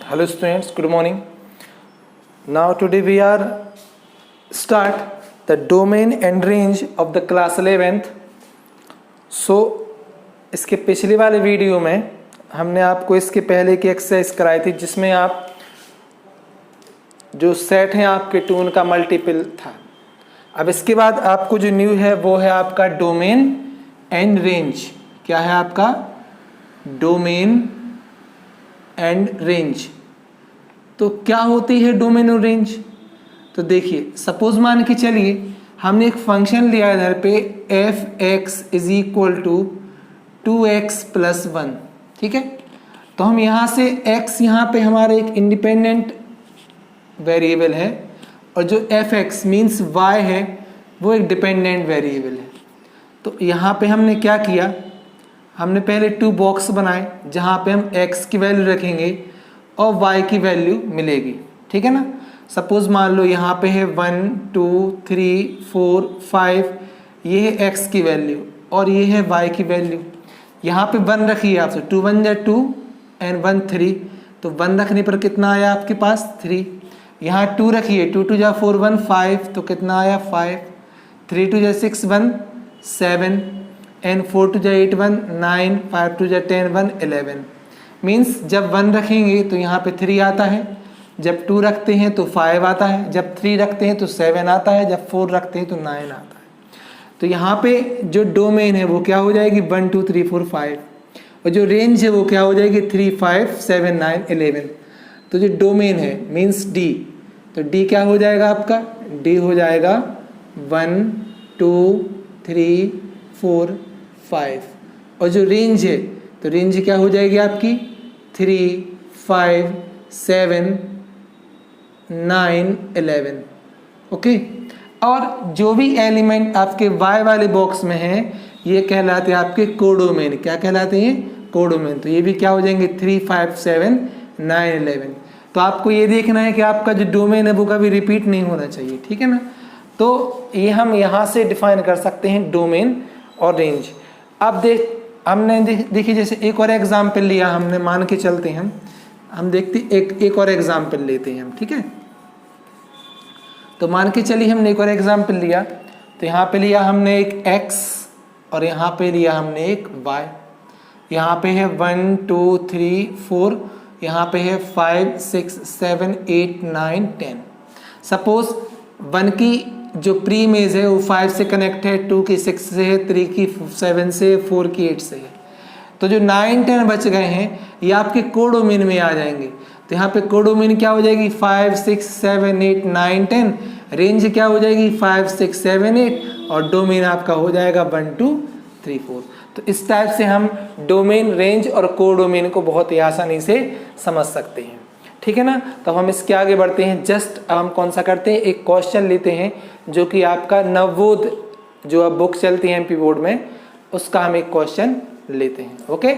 Hello students, good morning. Now today we are start the domain and range of the class 11th. So इसके पिछले वाले video में हमने आपको इसके पहले की एक्सरसाइज कराई थी जिसमें आप जो सेट है आपके टू उनका मल्टीपल था। अब इसके बाद आपको जो न्यू है वो है आपका डोमेन एंड रेंज। क्या है आपका? Domain and range. तो क्या होती है डोमेन और रेंज? तो देखिए, सपोज मान के चलिए हमने एक फंक्शन लिया इधर पे f x is equal to 2x + 1। ठीक है, तो हम यहाँ से x यहाँ पे हमारा एक इंडिपेंडेंट वेरिएबल है और जो एफ एक्स मीन्स y है वो एक डिपेंडेंट वेरिएबल है। तो यहाँ पे हमने क्या किया, हमने पहले 2 बॉक्स बनाए जहाँ पे हम x की वैल्यू रखेंगे और y की वैल्यू मिलेगी। ठीक है ना। सपोज मान लो यहाँ पे है 1 2 3 4 5, ये है x की वैल्यू और ये है y की वैल्यू। यहाँ पे 1 रखिए आपसे, 2 1 जा 2 एंड 1 3, तो 1 रखने पर कितना आया आपके पास 3। यहाँ 2 रखिए, 2 2 जा 4 1 5, तो कितना आया 5। 3 2 जा 6 1 7 एंड 4 2 जा 8 1 9, 5 2 जा 10 1 11। मीन्स जब 1 रखेंगे तो यहाँ पे 3 आता है, जब 2 रखते हैं तो 5 आता है, जब 3 रखते हैं तो 7 आता है, जब 4 रखते हैं तो 9 आता है। तो यहाँ पे जो डोमेन है वो क्या हो जाएगी 1 2 3 4 5, और जो रेंज है वो क्या हो जाएगी 3 5 7 9 11। तो जो डोमेन है मीन्स डी, तो डी क्या हो जाएगा आपका? डी हो जाएगा 1 2 3 4 5। और जो रेंज है तो रेंज क्या हो जाएगी आपकी 3 5 7 9 11। ओके, और जो भी एलिमेंट आपके y वाले बॉक्स में है ये कहलाते हैं आपके कोडोमेन। क्या कहलाते हैं? कोडोमेन। तो ये भी क्या हो जाएंगे 3 5 7 9 11। तो आपको ये देखना है कि आपका जो डोमेन है वो कभी रिपीट नहीं होना चाहिए। ठीक है ना। तो ये हम यहाँ से डिफाइन कर सकते हैं डोमेन और रेंज। अब हमने देखिए जैसे एक और एग्जाम्पल लिया हमने, मान के चलते हैं हम देखते एक और एग्जाम्पल लेते हैं हम। ठीक है, तो मान के चलिए हमने एक और एग्जाम्पल लिया, तो यहाँ पे लिया हमने एक x और यहाँ पे लिया हमने एक y। यहाँ पे है 1 2 3 4, यहाँ पे है 5 6 7 8 9 10। सपोज 1 की जो प्री इमेज है वो 5 से कनेक्ट है, 2 की 6 से है, 3 की 7 से, 4 की 8 से है। तो जो 9 10 बच गए हैं ये आपके कोडोमेन में आ जाएंगे। तो यहाँ पे कोडोमेन क्या हो जाएगी 5 6 7 8 9 10, रेंज क्या हो जाएगी 5 6 7 8, और डोमेन आपका हो जाएगा 1 2 3 4। तो इस टाइप से हम डोमेन, रेंज और कोडोमेन को बहुत ही आसानी से समझ सकते हैं। ठीक है ना। तो हम इसके आगे बढ़ते हैं। जस्ट अब हम कौन सा करते हैं, एक क्वेश्चन लेते हैं जो कि आपका नवोदय जो अब बुक चलती है एमपी बोर्ड में, उसका हम एक क्वेश्चन लेते हैं। ओके,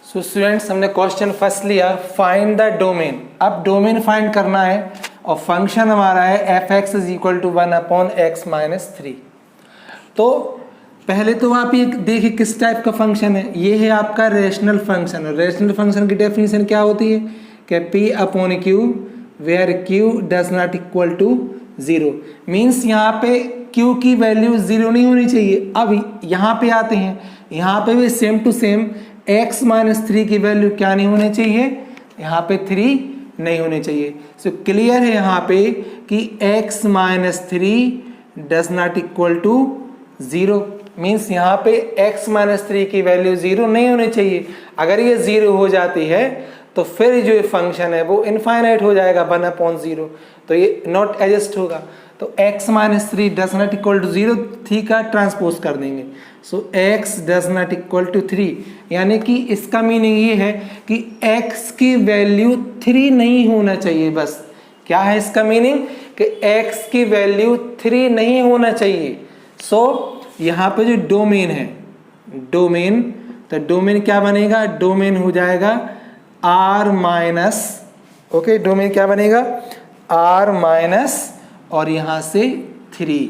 सो स्टूडेंट्स हमने क्वेश्चन फर्स्ट लिया, फाइंड द डोमेन। अब डोमेन फाइंड करना है और फंक्शन हमारा है f x is equal to 1/x-3। तो पहले तो आप ये देखिए किस टाइप का फंक्शन है। ये है आपका रेशनल फंक्शन, और रेशनल फंक्शन की डेफिनेशन क्या होती है कि P/Q where Q does not equal to 0। Means यहाँ पे Q की वैल्यू 0 नहीं होनी चाहिए। अब यहाँ पे आते हैं, यहाँ पे भी सेम टू सेम x-3 की वैल्यू क्या नहीं होनी चाहिए, यहाँ पे 3 नहीं होनी चाहिए। सो क्लियर है यहाँ पे कि x-3 does not equal to 0। Means यहाँ पे x-3 की वैल्यू 0 नहीं होनी चाहिए। अगर ये 0 हो जाती है तो फिर जो फंक्शन है वो इनफाइनाइट हो जाएगा 1/0, तो ये नॉट एडजस्ट होगा। तो x-3 does not equal to 0, 3 का ट्रांसपोज कर देंगे। So x does not equal to 3, यानी कि इसका मीनिंग ये है कि x की वैल्यू 3 नहीं होना चाहिए। बस क्या है इसका मीनिंग कि x की वैल्यू 3 नहीं होना चाहिए। सो यहाँ पे जो डोमेन है, डोमेन, तो डोमेन क्या बनेगा, डोमेन हो जाएगा r-, ओके, डोमेन क्या बनेगा r- और यहाँ से 3।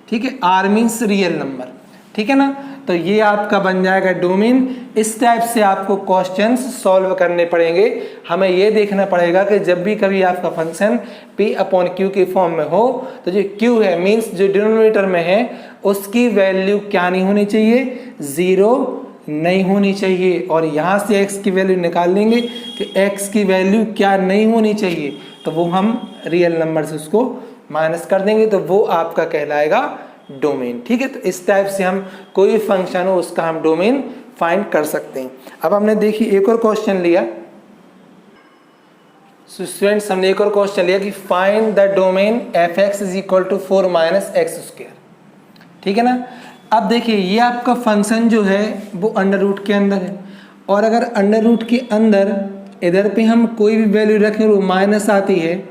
ठीक है, r मीन्स रियल नंबर। ठीक है ना। तो तो ये आपका बन जाएगा डोमेन। इस टाइप से आपको क्वेश्चंस सॉल्व करने पड़ेंगे। हमें ये देखना पड़ेगा कि जब भी कभी आपका फंक्शन P/Q के फॉर्म में हो तो जो Q है मीन्स जो डिनोमिनेटर में है उसकी वैल्यू क्या नहीं होनी चाहिए, 0 नहीं होनी चाहिए। और यहाँ से x की वैल्यू निकाल लेंगे कि x की वैल्यू क्या नहीं होनी चाहिए, तो वो हम रियल नंबर से उसको माइनस कर देंगे, तो वो आपका कहलाएगा डोमेन। ठीक है, तो इस टाइप से हम कोई फंक्शन हो उसका हम डोमेन फाइंड कर सकते हैं। अब हमने देखिए एक और क्वेश्चन लिया। सो स्टूडेंट्स हमने एक और क्वेश्चन लिया कि find the domain f(x) = 4 - x²। ठीक है ना। अब देखिए ये आपका फंक्शन जो है वो अंडर रूट के अंदर है, और अगर अंडर रूट के अंदर इधर पे हम कोई भी वैल्यू रखें और वो माइनस आती है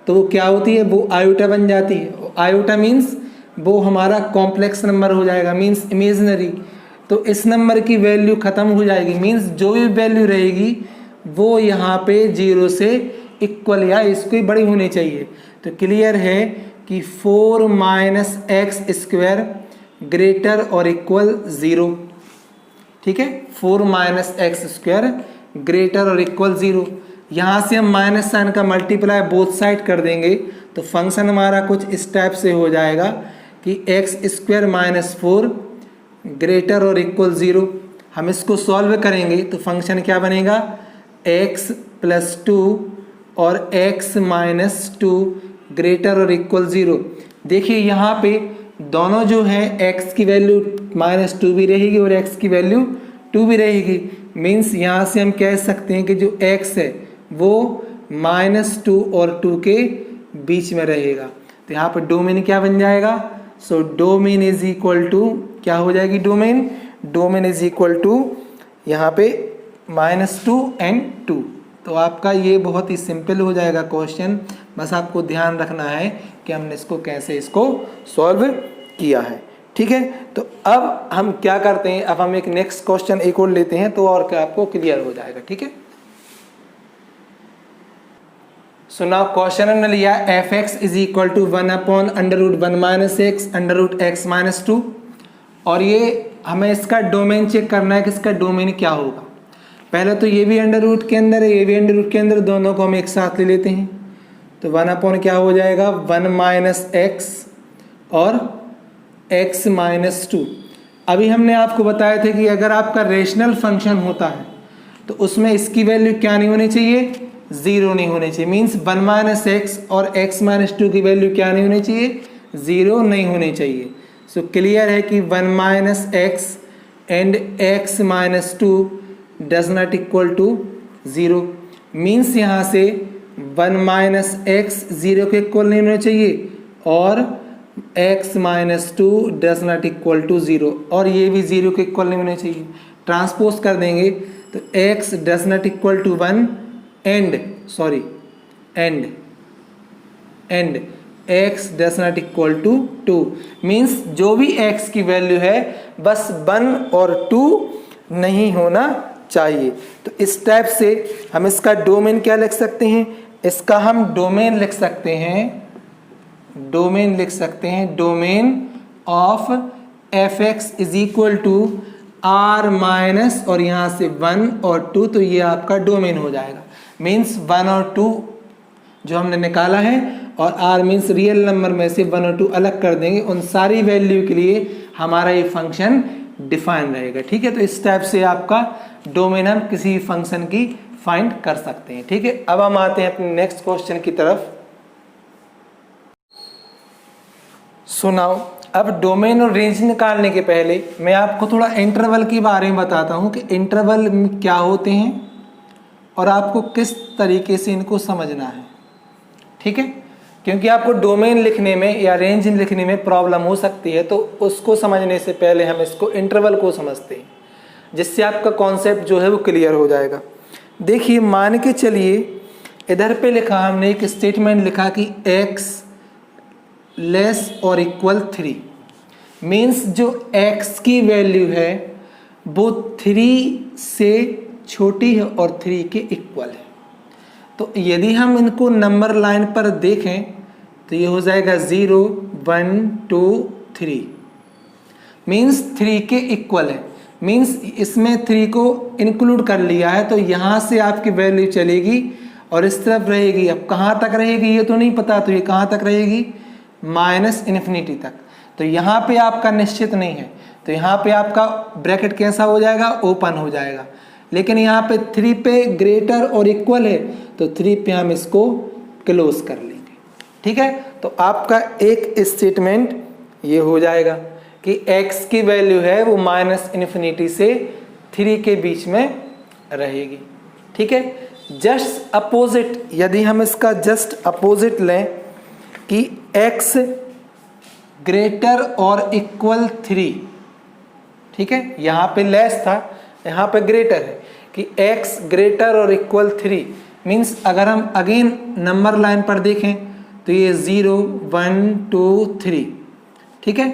तो वो क्या होती है, वो आयोटा बन जाती है। आयोटा मीन्स वो हमारा कॉम्प्लेक्स नंबर हो जाएगा, मीन्स इमेजिनरी। तो इस नंबर की वैल्यू ख़त्म हो जाएगी, मीन्स जो भी वैल्यू रहेगी वो यहाँ पे 0 से इक्वल या इसको बड़ी होनी चाहिए। तो क्लियर है कि 4 - x² ग्रेटर और इक्वल 0। ठीक है, 4 - x² ग्रेटर और इक्वल 0। यहाँ से हम माइनस साइन का मल्टीप्लाई बोथ साइड कर देंगे तो फंक्शन हमारा कुछ इस टाइप से हो जाएगा कि x² - 4 ग्रेटर और इक्वल 0। हम इसको सॉल्व करेंगे तो फंक्शन क्या बनेगा, x + 2 और x - 2 ग्रेटर और इक्वल 0। देखिए यहाँ पे दोनों जो है x की वैल्यू -2 भी रहेगी और x की वैल्यू 2 भी रहेगी। मीन्स यहाँ से हम कह सकते हैं कि जो x है वो -2 और 2 के बीच में रहेगा। तो यहाँ पर डोमेन क्या बन जाएगा, so domain is equal to क्या हो जाएगी, डोमेन इज इक्वल टू यहाँ पे -2 और 2। तो आपका ये बहुत ही सिंपल हो जाएगा क्वेश्चन। बस आपको ध्यान रखना है कि हमने इसको कैसे सॉल्व किया है। ठीक है, तो अब हम क्या करते हैं, अब हम एक नेक्स्ट क्वेश्चन एक और लेते हैं तो और क्या आपको क्लियर हो जाएगा। ठीक है, सो नाउ क्वेश्चन हमने लिया f(x) = 1/√1 - x √x - 2। और ये हमें इसका डोमेन चेक करना है कि इसका डोमेन क्या होगा। पहले तो ये भी अंडर रूट के अंदर है, ये भी अंडर रूट के अंदर, दोनों को हम एक साथ ले लेते हैं। तो 1/ क्या हो जाएगा, 1 - x और x - 2। अभी हमने आपको बताया था कि अगर आपका रेशनल फंक्शन होता है तो उसमें इसकी वैल्यू क्या नहीं होनी चाहिए, 0 नहीं होनी चाहिए। मीन्स 1 - x और x - 2 की वैल्यू क्या नहीं होनी चाहिए, 0 नहीं होनी चाहिए। सो क्लियर है कि 1 - x and x - 2 does not equal to 0। Means यहाँ से 1 - x 0 के इक्वल नहीं होना चाहिए और x - 2 does not equal to 0, और ये भी 0 के इक्वल नहीं होना चाहिए। ट्रांसपोज कर देंगे तो x does not equal to 1 and x does not equal to 2। Means जो भी x की वैल्यू है बस 1 और 2 नहीं होना चाहिए। तो इस टाइप से हम इसका डोमेन क्या लिख सकते हैं, इसका हम डोमेन लिख सकते हैं, domain of f(x) = r minus और यहाँ से 1 और 2, तो ये आपका डोमेन हो जाएगा। मीन्स 1 और 2 जो हमने निकाला है और r मीन्स रियल नंबर में से 1 और 2 अलग कर देंगे, उन सारी वैल्यू के लिए हमारा ये फंक्शन डिफाइन रहेगा। ठीक है, तो इस टाइप से आपका डोमेन हम किसी फंक्शन की फाइंड कर सकते हैं। ठीक है, अब हम आते हैं अपने नेक्स्ट क्वेश्चन की तरफ। सुनाओ, अब डोमेन और रेंज निकालने के पहले मैं आपको थोड़ा इंटरवल के बारे में बताता हूँ कि इंटरवल क्या होते हैं और आपको किस तरीके से इनको समझना है। ठीक है, क्योंकि आपको डोमेन लिखने में या रेंज लिखने में प्रॉब्लम हो सकती है, तो उसको समझने से पहले हम इसको इंटरवल को समझते हैं, जिससे आपका कॉन्सेप्ट जो है वो क्लियर हो जाएगा। देखिए, मान के चलिए इधर पे लिखा हमने एक स्टेटमेंट लिखा कि x लेस और इक्वल 3। मीन्स जो x की वैल्यू है वो 3 से छोटी है और 3 के इक्वल है। तो यदि हम इनको नंबर लाइन पर देखें तो ये हो जाएगा 0 1 2 3। मीन्स 3 के इक्वल है, मीन्स इसमें 3 को इंक्लूड कर लिया है, तो यहाँ से आपकी वैल्यू चलेगी और इस तरफ रहेगी। अब कहाँ तक रहेगी ये तो नहीं पता, तो ये कहाँ तक रहेगी, -∞ तक। तो यहाँ पे आपका निश्चित नहीं है, तो यहाँ पे आपका ब्रैकेट कैसा हो जाएगा, ओपन हो जाएगा। लेकिन यहाँ पे 3 पे ग्रेटर और इक्वल है, तो 3 पे हम इसको क्लोज कर लेंगे। ठीक है, तो आपका एक स्टेटमेंट ये हो जाएगा कि x की वैल्यू है वो -∞ से 3 के बीच में रहेगी। ठीक है, जस्ट अपोजिट, यदि हम इसका जस्ट अपोजिट लें कि x ग्रेटर और इक्वल 3, ठीक है, यहाँ पे लेस था, यहाँ पे ग्रेटर है, कि x ग्रेटर और इक्वल 3 मीन्स अगर हम अगेन नंबर लाइन पर देखें तो ये 0 1 2 3, ठीक है।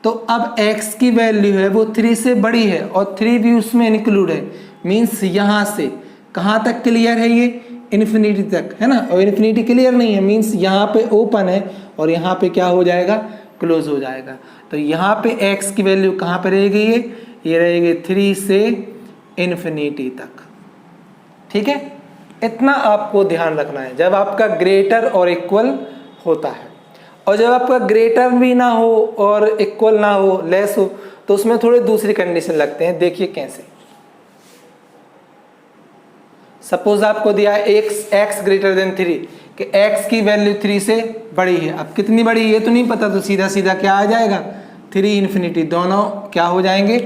तो अब x की वैल्यू है वो 3 से बड़ी है और 3 भी उसमें इंक्लूड है, मीन्स यहाँ से कहाँ तक क्लियर है, ये इन्फिनिटी तक है ना, और इन्फिनिटी क्लियर नहीं है, मीन्स यहाँ पे ओपन है और यहाँ पे क्या हो जाएगा, क्लोज हो जाएगा। तो यहाँ पे x की वैल्यू कहाँ पे रहेगी, ये रहेगी 3 से इन्फिनिटी तक। ठीक है, इतना आपको ध्यान रखना है जब आपका ग्रेटर और इक्वल होता है। और जब आपका ग्रेटर भी ना हो और इक्वल ना हो, लेस हो, तो उसमें थोड़े दूसरी कंडीशन लगते हैं। देखिए कैसे, सपोज आपको दिया है x ग्रेटर देन 3, कि x की वैल्यू 3 से बड़ी है। अब कितनी बड़ी ये तो नहीं पता, तो सीधा सीधा क्या आ जाएगा, 3 इन्फिनिटी, दोनों क्या हो जाएंगे,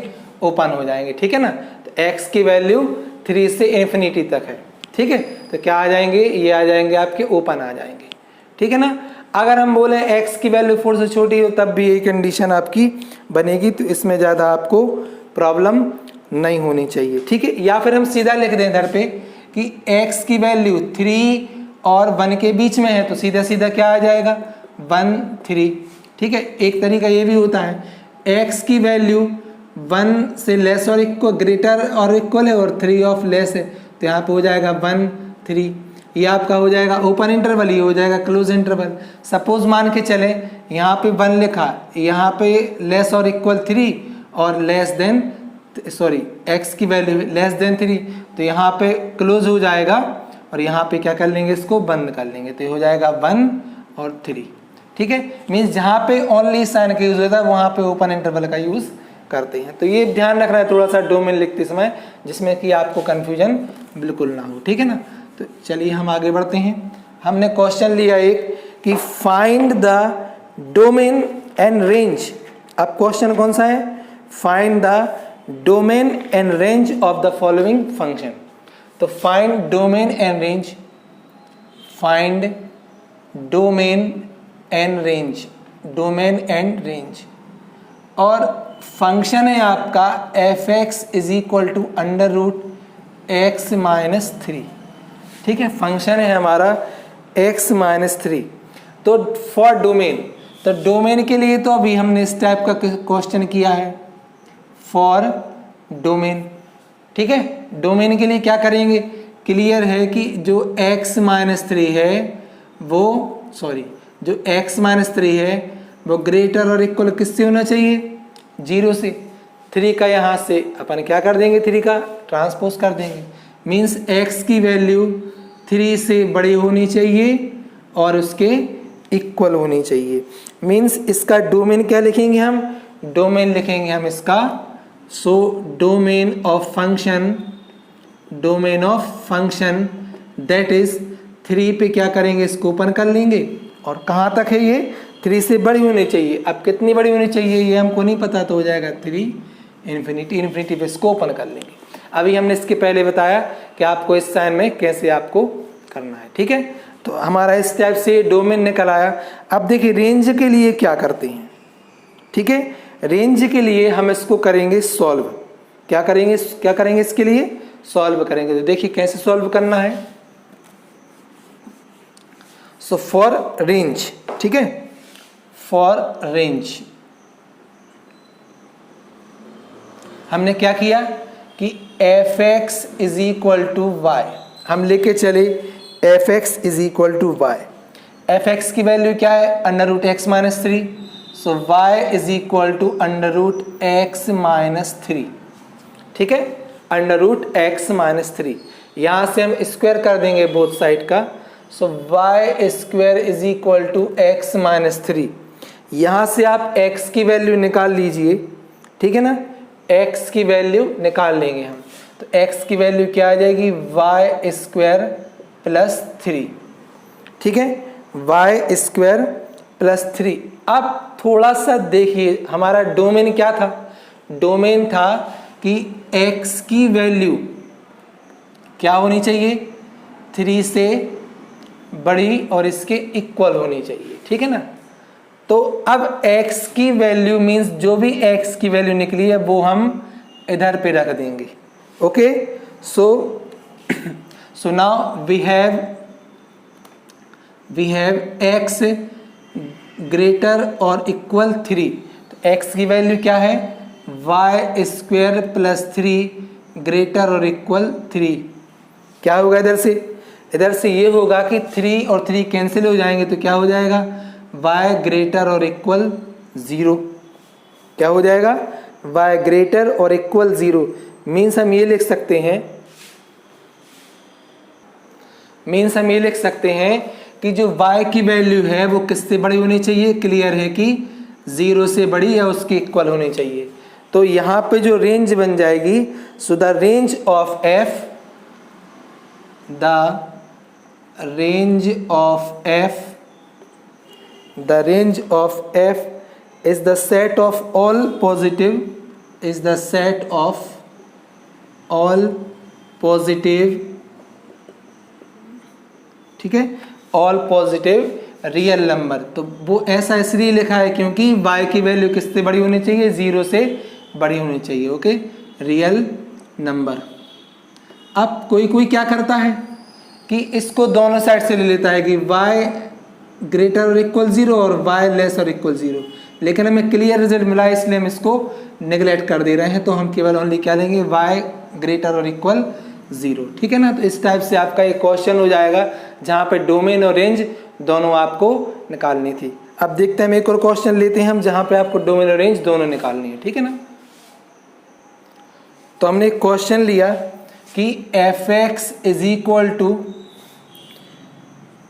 ओपन हो जाएंगे। ठीक है ना, तो x की वैल्यू 3 से इन्फिनिटी तक है। ठीक है, तो क्या आ जाएंगे, ये आ जाएंगे आपके ओपन आ जाएंगे। ठीक है ना, अगर हम बोले x की वैल्यू 4 से छोटी हो तब भी यही कंडीशन आपकी बनेगी, तो इसमें ज़्यादा आपको प्रॉब्लम नहीं होनी चाहिए। ठीक है, या फिर हम सीधा लिख दें इधर पे कि x की वैल्यू 3 और 1 के बीच में है, तो सीधा सीधा क्या आ जाएगा, 1 3। ठीक है, एक तरीका ये भी होता है, x की वैल्यू 1 से लेस और इक्वल, ग्रेटर और इक्वल है और 3 ऑफ लेस है, तो यहाँ पे हो जाएगा 1 3। ये आपका हो जाएगा ओपन इंटरवल, ये हो जाएगा क्लोज इंटरवल। सपोज मान के चले यहाँ पे 1 लिखा, यहाँ पे लेस और इक्वल 3 और लेस देन x की वैल्यू लेस देन 3, तो यहाँ पे क्लोज हो जाएगा और यहाँ पे क्या कर लेंगे, इसको बंद कर लेंगे, तो ये हो जाएगा 1 और 3। ठीक है, मीन्स जहाँ पे ओनली साइन का यूज होता है वहाँ पे ओपन इंटरवल का यूज करते हैं। तो ये ध्यान रखना है थोड़ा सा डोमेन लिखते समय, जिसमें कि आपको कंफ्यूजन बिल्कुल ना हो। ठीक है ना, तो चलिए हम आगे बढ़ते हैं। हमने क्वेश्चन लिया एक कि find the domain and range. अब क्वेश्चन कौन सा है, find the domain and range of the following function. तो find domain and range, find domain and range, domain and range, और फंक्शन है आपका f(x) = √x - 3। ठीक है, फंक्शन है हमारा x - 3। तो फॉर डोमेन, तो डोमेन के लिए तो अभी हमने इस टाइप का क्वेश्चन किया है, फॉर डोमेन। ठीक है, डोमेन के लिए क्या करेंगे, क्लियर है कि जो x - 3 है वो जो x - 3 है वो ग्रेटर और इक्वल किससे होना चाहिए, 0 से। 3 का यहाँ से अपन क्या कर देंगे, 3 का ट्रांसपोज कर देंगे, मीन्स x की वैल्यू 3 से बड़ी होनी चाहिए और उसके इक्वल होनी चाहिए। मीन्स इसका डोमेन क्या लिखेंगे हम, डोमेन लिखेंगे हम इसका, so domain of function that is 3 पे क्या करेंगे, इसको ओपन कर लेंगे, और कहाँ तक है ये, 3 से बड़ी होनी चाहिए। अब कितनी बड़ी होनी चाहिए ये हमको नहीं पता, तो हो जाएगा 3 इन्फिनिटी पे इसको ओपन कर लेंगे। अभी हमने इसके पहले बताया कि आपको इस साइन में कैसे आपको करना है। ठीक है, तो हमारा इस टाइप से डोमेन निकल आया। अब देखिए रेंज के लिए क्या करते हैं। ठीक है, रेंज के लिए हम इसको करेंगे सॉल्व। क्या करेंगे इसके लिए, सॉल्व करेंगे। तो देखिए कैसे सॉल्व करना है। सो फॉर रेंज, ठीक है, फॉर रेंज हमने क्या किया कि f(x) = y, हम लेके चले f(x) = y। f(x) की वैल्यू क्या है, √x - 3, so y is equal to under root x minus three, ठीक है, under root x minus three. यहाँ से हम स्क्वायर कर देंगे बोथ साइड का, so y square is equal to x minus three. यहाँ से आप x की वैल्यू निकाल लीजिए, ठीक है ना, x की वैल्यू निकाल लेंगे हम, तो x की वैल्यू क्या आ जाएगी, y स्क्वायर प्लस थ्री, ठीक है, y स्क्वायर प्लस थ्री। अब थोड़ा सा देखिए हमारा डोमेन क्या था, डोमेन था कि x की वैल्यू क्या होनी चाहिए, थ्री से बड़ी और इसके इक्वल होनी चाहिए, ठीक है ना। तो अब x की वैल्यू मीन्स जो भी x की वैल्यू निकली है वो हम इधर पे रख देंगे, okay. So now we have x greater और इक्वल थ्री, तो x की वैल्यू क्या है, y square plus three greater और इक्वल थ्री। क्या होगा इधर से ये होगा कि थ्री और थ्री कैंसिल हो जाएंगे, तो क्या हो जाएगा, y ग्रेटर और इक्वल ज़ीरो। क्या हो जाएगा, y ग्रेटर और इक्वल ज़ीरो। मीन्स हम ये लिख सकते हैं कि जो y की वैल्यू है वो किससे बड़ी होनी चाहिए, क्लियर है कि ज़ीरो से बड़ी या उसके इक्वल होनी चाहिए। तो यहाँ पे जो रेंज बन जाएगी, so the range of f is the set of all positive, ठीक है, ऑल पॉजिटिव रियल नंबर। तो वो ऐसा इसलिए लिखा है क्योंकि y की वैल्यू किससे बड़ी होनी चाहिए, ज़ीरो से बड़ी होनी चाहिए, ओके, रियल नंबर। अब कोई क्या करता है कि इसको दोनों साइड से ले लेता है कि y ग्रेटर और इक्वल ज़ीरो और y लेस और इक्वल ज़ीरो, लेकिन हमें क्लियर रिजल्ट मिला है इसलिए हम इसको नेगलेक्ट कर दे रहे हैं। तो हम केवल ओनली क्या लेंगे, y ग्रेटर और इक्वल ज़ीरो, ठीक है ना। तो इस टाइप से आपका एक क्वेश्चन हो जाएगा जहाँ पे डोमेन और रेंज दोनों आपको निकालनी थी। अब देखते हैं हम एक और क्वेश्चन लेते हैं हम जहाँ पे आपको डोमेन और रेंज दोनों निकालनी है, ठीक है ना। तो हमने एक क्वेश्चन लिया कि f(x) is equal to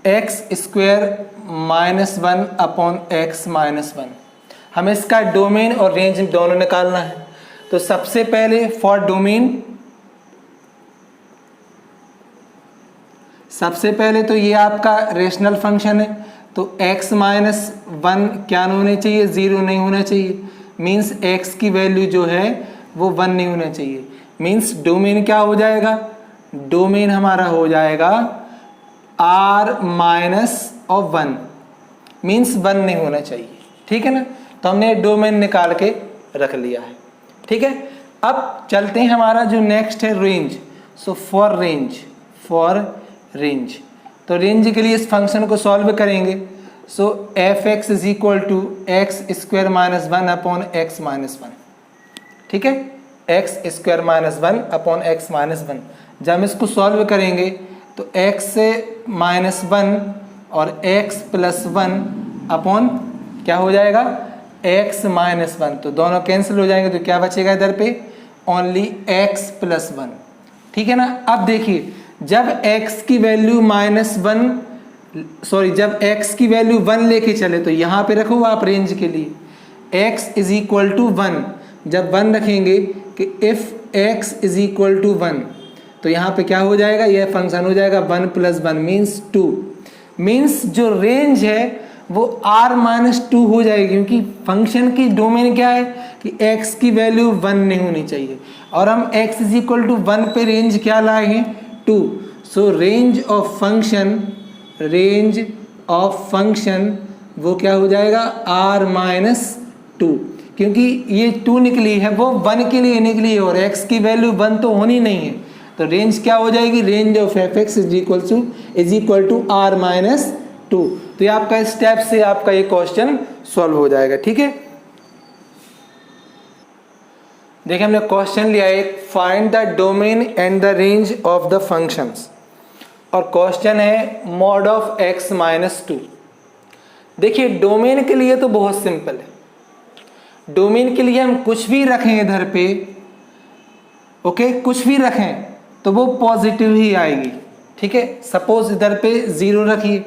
x square minus one upon x minus one. हमें इसका डोमेन और रेंज दोनों निकालना है। तो सबसे पहले फॉर डोमेन, सबसे पहले तो ये आपका रेशनल फंक्शन है, तो x माइनस वन क्या होना चाहिए, ज़ीरो नहीं होना चाहिए। मीन्स x की वैल्यू जो है वो वन नहीं होना चाहिए। मीन्स डोमेन क्या हो जाएगा, डोमेन हमारा हो जाएगा r माइनस और वन, मीन्स वन नहीं होना चाहिए, ठीक है ना। तो हमने डोमेन निकाल के रख लिया है, ठीक है। अब चलते हैं हमारा जो नेक्स्ट है रेंज। सो फॉर रेंज, तो रेंज के लिए इस फंक्शन को सॉल्व करेंगे। So f(x) is equal to x square minus one upon x minus one, ठीक है, x square minus one upon x minus one. जब हम इसको सॉल्व करेंगे तो x से माइनस वन और x प्लस वन अपॉन क्या हो जाएगा, x माइनस वन, तो दोनों कैंसिल हो जाएंगे। तो क्या बचेगा इधर पे, ओनली x प्लस वन, ठीक है ना। अब देखिए जब x की वैल्यू जब x की वैल्यू वन लेके चले तो यहाँ पे रखो आप रेंज के लिए x is equal to one. जब वन रखेंगे कि if x is equal to one, तो यहाँ पे क्या हो जाएगा, यह फंक्शन हो जाएगा one plus one means two. Means जो रेंज है वो r माइनस टू हो जाएगी, क्योंकि फंक्शन की डोमेन क्या है कि x की वैल्यू वन नहीं होनी चाहिए, और हम x is equal to one पे रेंज क्या लाए हैं, two. So range of function वो क्या हो जाएगा, r माइनस टू, क्योंकि ये टू निकली है वो वन के लिए निकली है और x की वैल्यू वन तो होनी नहीं है। तो रेंज क्या हो जाएगी, range of f(x) is equal to r minus two. तो ये आपका स्टेप से आपका ये क्वेश्चन सॉल्व हो जाएगा, ठीक है। देखिए हमने क्वेश्चन लिया एक, find the domain and the range of the functions, और क्वेश्चन है mod of x minus two. देखिए डोमेन के लिए तो बहुत सिंपल है, डोमेन के लिए हम कुछ भी रखें इधर पे, ओके, कुछ भी रखें तो वो पॉजिटिव ही आएगी, ठीक है। सपोज इधर पे 0 रखिए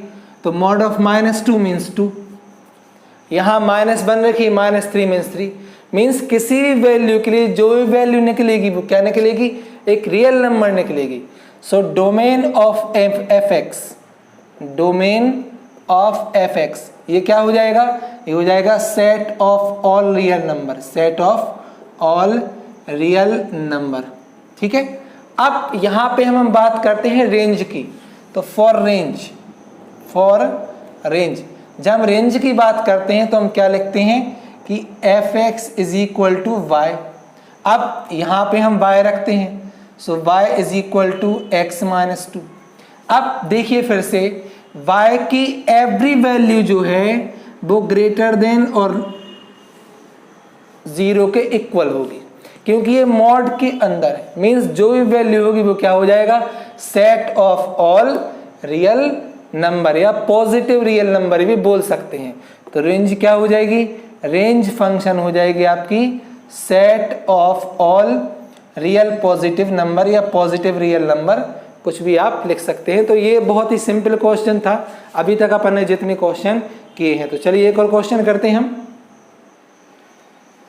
तो मॉड ऑफ -2 मीन्स 2, यहाँ -1 रखिए -3 मीन्स 3, मीन्स किसी भी वैल्यू के लिए जो भी वैल्यू निकलेगी वो क्या निकलेगी, एक रियल नंबर निकलेगी। So domain of f x, domain of f x ये क्या हो जाएगा, ये हो जाएगा set of all real number, set of all real number, ठीक है। अब यहाँ पे हम बात करते हैं रेंज की, तो फॉर रेंज जब हम रेंज की बात करते हैं तो हम क्या लिखते हैं कि f x is equal to y. अब यहाँ पे हम y रखते हैं, so y is equal to x minus 2। अब देखिए फिर से y की एवरी वैल्यू जो है वो ग्रेटर देन और 0 के इक्वल होगी, क्योंकि ये मॉड के अंदर है, मीन्स जो भी वैल्यू होगी वो क्या हो जाएगा, set of all real number या पॉजिटिव रियल नंबर भी बोल सकते हैं। तो रेंज क्या हो जाएगी, रेंज फंक्शन हो जाएगी आपकी set of all real positive number या पॉजिटिव रियल नंबर, कुछ भी आप लिख सकते हैं। तो ये बहुत ही सिंपल क्वेश्चन था, अभी तक अपन ने जितने क्वेश्चन किए हैं। तो चलिए एक और क्वेश्चन करते हैं हम।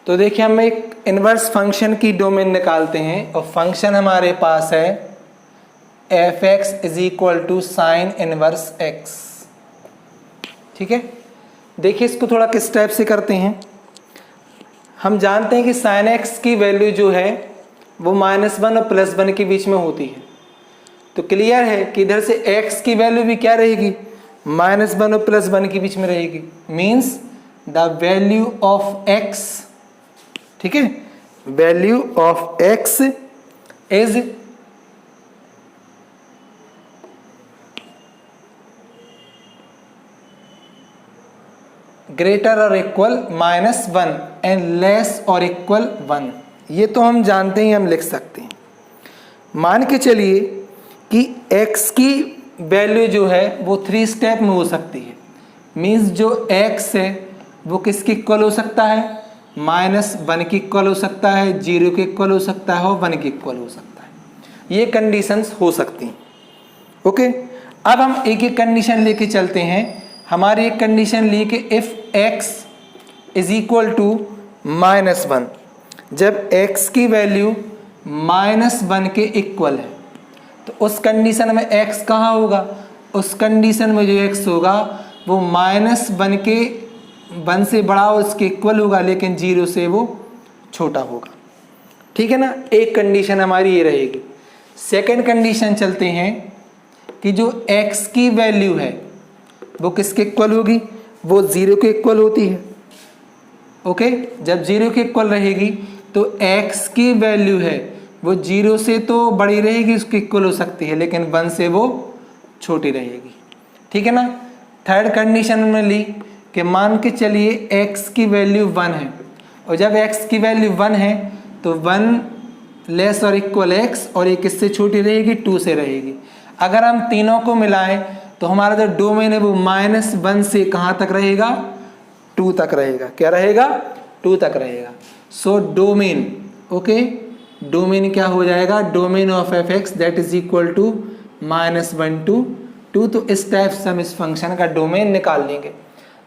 तो देखिए हम एक इनवर्स फंक्शन की डोमेन निकालते हैं और फंक्शन हमारे पास है f x is equal to sine inverse x, ठीक है। देखिए इसको थोड़ा किस टाइप से करते हैं। हम जानते हैं कि साइन एक्स की वैल्यू जो है वो -1 और +1 के बीच में होती है, तो क्लियर है कि इधर से x की वैल्यू भी क्या रहेगी, -1 और +1 के बीच में रहेगी, means the value of x, ठीक है, value of x is greater और इक्वल -1 एंड लेस और इक्वल 1। ये तो हम जानते हैं, हम लिख सकते हैं। मान के चलिए कि x की वैल्यू जो है वो 3 स्टेप में हो सकती है, मीन्स जो x है वो किसके इक्वल हो सकता है, -1 के इक्वल हो सकता है, 0 के इक्वल हो सकता है और 1 के इक्वल हो सकता है। ये कंडीशंस हो सकती हैं, ओके। अब हम एक एक कंडीशन लेके चलते हैं। हमारी एक कंडीशन ली कि if x is equal to -1, जब x की वैल्यू -1 के इक्वल है तो उस कंडीशन में x कहाँ होगा, उस कंडीशन में जो x होगा वो -1 के 1 से बड़ा और उसके इक्वल होगा, लेकिन 0 से वो छोटा होगा, ठीक है ना। एक कंडीशन हमारी ये रहेगी। सेकंड कंडीशन चलते हैं कि जो x की वैल्यू है वो किसके इक्वल होगी, वो 0 के इक्वल होती है, ओके। जब 0 के इक्वल रहेगी तो x की वैल्यू है वो 0 से तो बड़ी रहेगी, उसके इक्वल हो सकती है, लेकिन 1 से वो छोटी रहेगी, ठीक है ना। थर्ड कंडीशन में ली कि मान के चलिए x की वैल्यू 1 है, और जब x की वैल्यू 1 है तो 1 लेस और इक्वल x, और ये किससे छोटी रहेगी, 2 से रहेगी। अगर हम तीनों को मिलाएं तो हमारा जो डोमेन है वो -1 से कहाँ तक रहेगा, 2 तक रहेगा। क्या रहेगा, 2 तक रहेगा। सो डोमेन, ओके, डोमेन क्या हो जाएगा, domain of f x that is equal to -1 to 2। तो इस टाइप से हम इस फंक्शन का डोमेन निकाल लेंगे।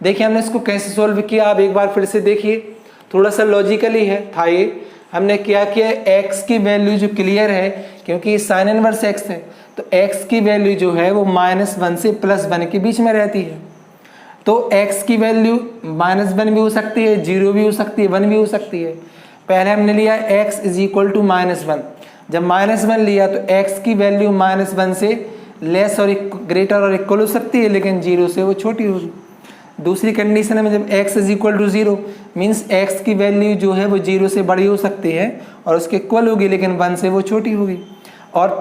देखिए हमने इसको कैसे सोल्व किया, आप एक बार फिर से देखिए, थोड़ा सा लॉजिकली है था ये। हमने क्या किया, x की वैल्यू जो क्लियर है क्योंकि साइन इनवर्स x है, तो x की वैल्यू जो है वो -1 से +1 के बीच में रहती है। तो x की वैल्यू -1 भी हो सकती है, 0 भी हो सकती है, 1 भी हो सकती है। पहले हमने लिया x इज इक्वल टू -1, जब -1 लिया तो x की वैल्यू -1 से लेस और ग्रेटर और इक्वल हो सकती है, लेकिन 0 से वो छोटी होगी। दूसरी कंडीशन में जब x is equal to 0 means x की वैल्यू जो है वो 0 से बड़ी हो सकती है और उसके इक्वल होगी, लेकिन 1 से वो छोटी होगी। और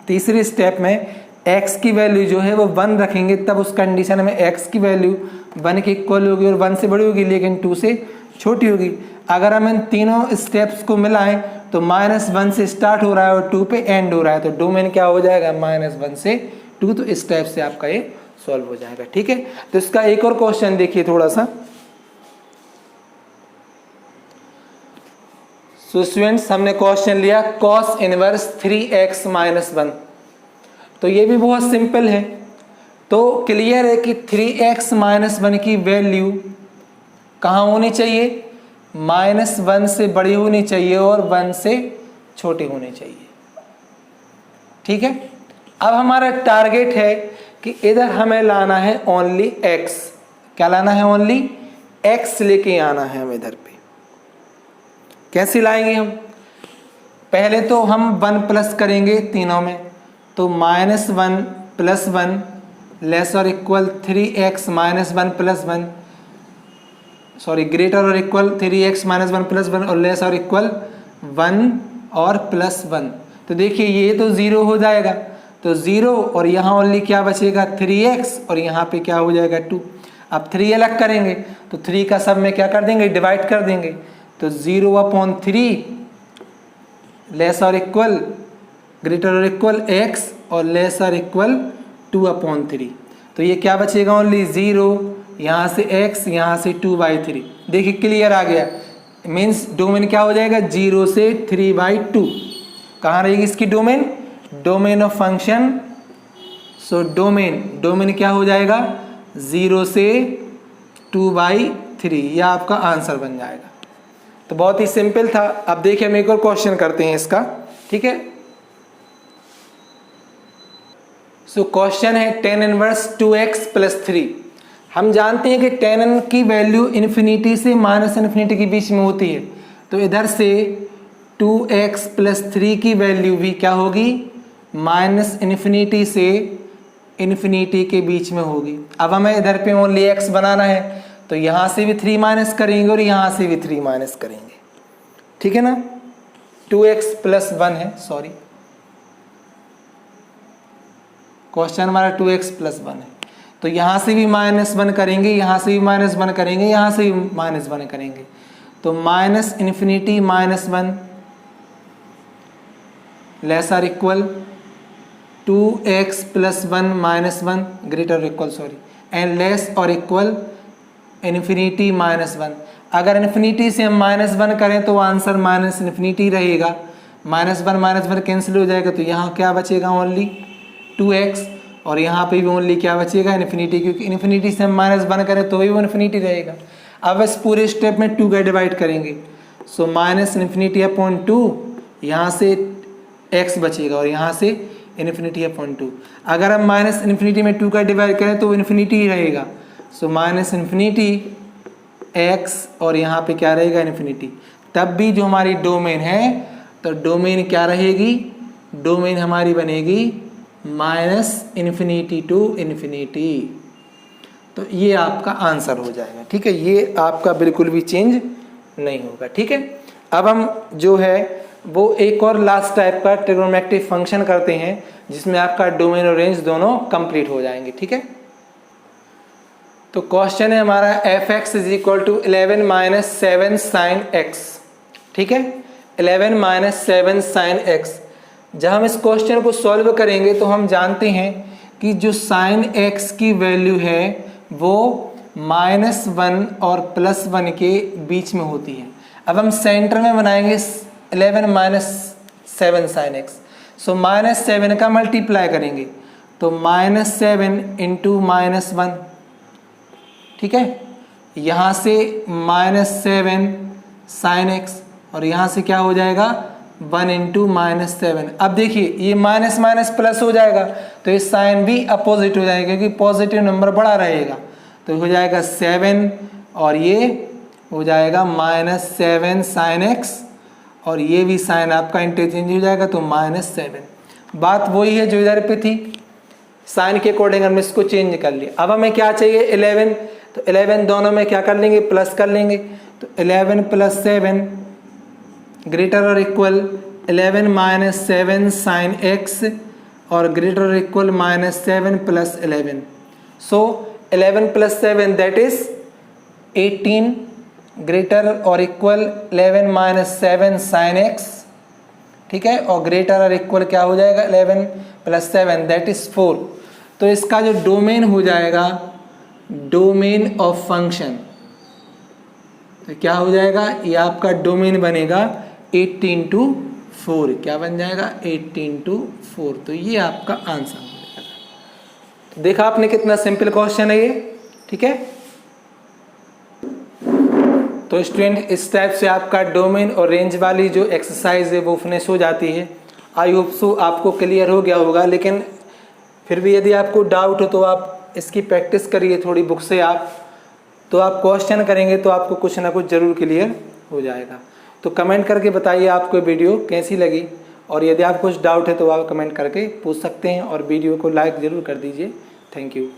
तीसरी स्टेप में x की वैल्यू जो है वो 1 रखेंगे, तब उस कंडीशन में x की वैल्यू 1 के इक्वल होगी और 1 से बड़ी होगी, लेकिन 2 से छोटी होगी। अगर हम इन तीनों स्टेप्स को मिलाएं तो -1 से स्टार्ट हो रहा है और 2 पे एंड हो रहा है, तो डोमेन क्या हो जाएगा, -1 से 2। तो इस टाइप से आपका ये सॉल्व हो जाएगा, ठीक है। तो इसका एक और क्वेश्चन देखिए थोड़ा सा। सो स्टूडेंट्स हमने क्वेश्चन लिया cos इनवर्स 3x माइनस 1। तो ये भी बहुत सिंपल है। तो क्लियर है कि 3x माइनस 1 की वैल्यू कहाँ होनी चाहिए, -1 से बड़ी होनी चाहिए और 1 से छोटी होनी चाहिए। ठीक है, अब हमारा टारगेट है कि इधर हमें लाना है ओनली x। क्या लाना है, ओनली x लेके आना है हम इधर पे। कैसे लाएंगे हम, पहले तो हम 1 प्लस करेंगे तीनों में, तो -1 + 1 लेस और equal 3x minus 1 plus 1, sorry greater और इक्वल 3x माइनस 1 प्लस 1 और लेस और इक्वल 1 और प्लस 1। तो देखिए ये तो 0 हो जाएगा, तो 0 और यहाँ ओनली क्या बचेगा 3x और यहाँ पे क्या हो जाएगा 2। अब 3 अलग करेंगे तो 3 का सब में क्या कर देंगे, डिवाइड कर देंगे। तो 0/3 लेस और इक्वल ग्रेटर और इक्वल x और लेस और इक्वल 2/3। तो ये क्या बचेगा, ओनली 0, यहाँ से x, यहाँ से 2/3। देखिए क्लियर आ गया, मीन्स डोमेन क्या हो जाएगा 0 से 3/2। कहाँ रहेगी इसकी domain, domain of function. So domain क्या हो जाएगा 0 से 2/3, यह आपका आंसर बन जाएगा। तो बहुत ही सिंपल था। अब देखिए हम एक और क्वेश्चन करते हैं इसका। ठीक है, सो क्वेश्चन है tan इनवर्स 2x + 3। हम जानते हैं कि tan की वैल्यू इन्फिनिटी से -∞ के बीच में होती है, तो इधर से 2x + 3 की वैल्यू भी क्या होगी, -∞ से इन्फिनिटी के बीच में होगी। अब हमें इधर पे ओनली x बनाना है, तो यहाँ से भी 3 माइनस करेंगे और यहाँ से भी 3 माइनस करेंगे। ठीक है ना, 2x + 1 है, सॉरी क्वेश्चन हमारा 2x + 1 है। तो यहाँ से भी -1 करेंगे, यहाँ से भी -1 करेंगे, यहाँ से भी -1 करेंगे। तो -∞ -1 लेस और इक्वल 2x + 1 -1 ग्रेटर और इक्वल, सॉरी, एंड लेस और इक्वल इन्फिनिटी -1। अगर इन्फिनिटी से हम -1 करें तो आंसर -∞ रहेगा। -1 कैंसिल हो जाएगा, तो यहाँ क्या बचेगा, ओनली 2x, और यहाँ पे भी ओनली क्या बचेगा, इन्फिनिटी, क्योंकि इन्फिनिटी से हम -1 करें तो भी वो इन्फिनिटी रहेगा। अब इस पूरे स्टेप में 2 का डिवाइड करेंगे, सो -∞/2, यहाँ से x बचेगा और यहाँ से ∞/2। अगर हम -∞ में 2 का डिवाइड करें तो इन्फिनिटी ही रहेगा, सो -∞ x और यहाँ पे क्या रहेगा, इन्फिनिटी। तब भी जो हमारी डोमेन है, तो डोमेन क्या रहेगी, डोमेन हमारी बनेगी -∞ to ∞। तो ये आपका आंसर हो जाएगा। ठीक है, ये आपका बिल्कुल भी चेंज नहीं होगा। ठीक है, अब हम जो है वो एक और लास्ट टाइप का ट्रिग्नोमेट्रिक फंक्शन करते हैं, जिसमें आपका डोमेन और रेंज दोनों कंप्लीट हो जाएंगे। ठीक है, तो क्वेश्चन है हमारा f(x) = 11 - 7 sin x। ठीक है, 11 - 7 sin x। जब हम इस क्वेश्चन को सॉल्व करेंगे तो हम जानते हैं कि जो sin x की वैल्यू है वो -1 और +1 के बीच में होती है। अब हम सेंटर में बनाएंगे 11 - 7 sin x। सो -7 का मल्टीप्लाई करेंगे, तो -7 × -1। ठीक है, यहाँ से -7 sin x और यहाँ से क्या हो जाएगा 1 × -7। अब देखिए ये माइनस माइनस प्लस हो जाएगा, तो ये साइन भी अपोजिट हो जाएगा, क्योंकि पॉजिटिव नंबर बड़ा रहेगा। तो हो जाएगा 7 और ये हो जाएगा -7 sin x, और ये भी साइन आपका इंटरचेंज हो जाएगा, तो -7। बात वही है जो इधर पे थी, साइन के अकॉर्डिंग हमने इसको चेंज कर लिया। अब हमें क्या चाहिए 11, तो 11 दोनों में क्या कर लेंगे, प्लस कर लेंगे। तो 11 + 7 ग्रेटर और इक्वल 11 - 7 sin x और ग्रेटर और equal -7 + 11। So 11 + 7 that is 18 greater और इक्वल 11 - 7 sin x। ठीक है, और ग्रेटर और इक्वल क्या हो जाएगा 11 + 7 दैट इज 4। तो इसका जो डोमेन हो जाएगा डोमेन ऑफ फंक्शन, तो क्या हो जाएगा, ये आपका डोमेन बनेगा 80 इंटू 4, क्या बन जाएगा 80 इंटू 4, तो ये आपका आंसर हो जाएगा। तो देखा आपने कितना सिंपल क्वेश्चन है ये, ठीक है। तो स्टूडेंट इस टाइप से आपका डोमेन और रेंज वाली जो एक्सरसाइज है वो फिनिश हो जाती है। आई होप सो आपको क्लियर हो गया होगा, लेकिन फिर भी यदि आपको डाउट हो तो आप इसकी प्रैक्टिस करिए थोड़ी बुक से, आप तो आप क्वेश्चन करेंगे तो आपको कुछ ना कुछ ज़रूर क्लियर हो जाएगा। तो कमेंट करके बताइए आपको वीडियो कैसी लगी, और यदि आप कुछ डाउट है तो आप कमेंट करके पूछ सकते हैं, और वीडियो को लाइक ज़रूर कर दीजिए। Thank you.